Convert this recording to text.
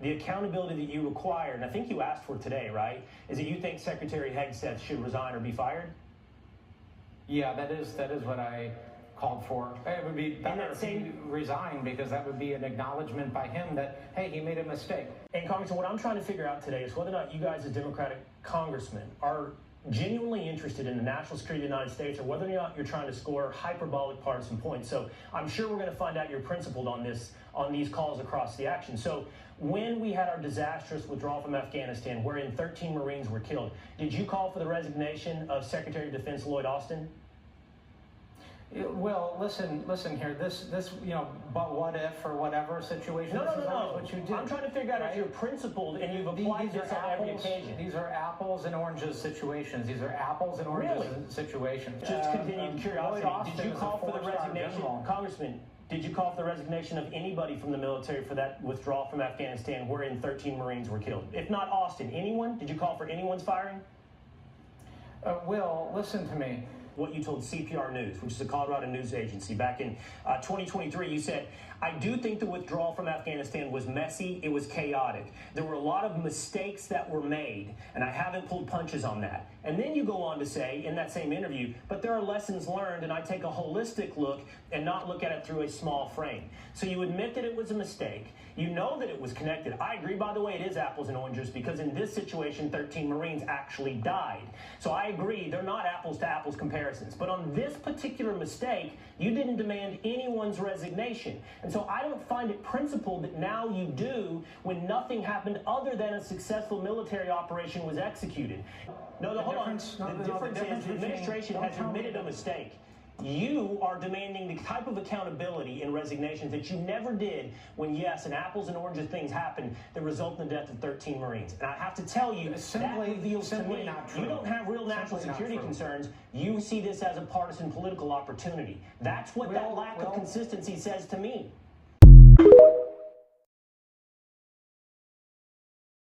the accountability that you require, and I think you asked for today, right, is that you think Secretary Hegseth should resign or be fired? Yeah, that is what I called for. It would be better if he resigned, because that would be an acknowledgement by him that, hey, he made a mistake. And Congressman, what I'm trying to figure out today is whether or not you guys as Democratic congressmen are genuinely interested in the national security of the United States, or whether or not you're trying to score hyperbolic partisan points. So I'm sure we're going to find out you're principled on this, on these calls across the action. So when we had our disastrous withdrawal from Afghanistan, wherein 13 Marines were killed, did you call for the resignation of Secretary of Defense Lloyd Austin? Well, listen here. This, but what if or whatever situation. No. What you do. I'm trying to figure out if you're principled and you've applied this on every occasion. These are apples and oranges situations. These are apples and oranges situations. Just continue curiosity. Did you call for the resignation, Congressman? Did you call for the resignation of anybody from the military for that withdrawal from Afghanistan, wherein 13 Marines were killed? If not Austin, anyone? Did you call for anyone's firing? Will, listen to me. What you told CPR News, which is a Colorado news agency, back in 2023, you said, I do think the withdrawal from Afghanistan was messy, it was chaotic. There were a lot of mistakes that were made, and I haven't pulled punches on that. And then you go on to say, in that same interview, but there are lessons learned, and I take a holistic look and not look at it through a small frame. So you admit that it was a mistake. You know that it was connected. I agree, by the way, it is apples and oranges, because in this situation, 13 Marines actually died. So I agree, they're not apples to apples comparisons. But on this particular mistake, you didn't demand anyone's resignation. And so I don't find it principled that now you do when nothing happened other than a successful military operation was executed. No, hold on. The difference is the administration has admitted a mistake. You are demanding the type of accountability in resignations that you never did when, yes, an apples and oranges things happened that result in the death of 13 Marines. And I have to tell you, that reveals to me you don't have real national security concerns. You see this as a partisan political opportunity. That's what that lack of consistency says to me.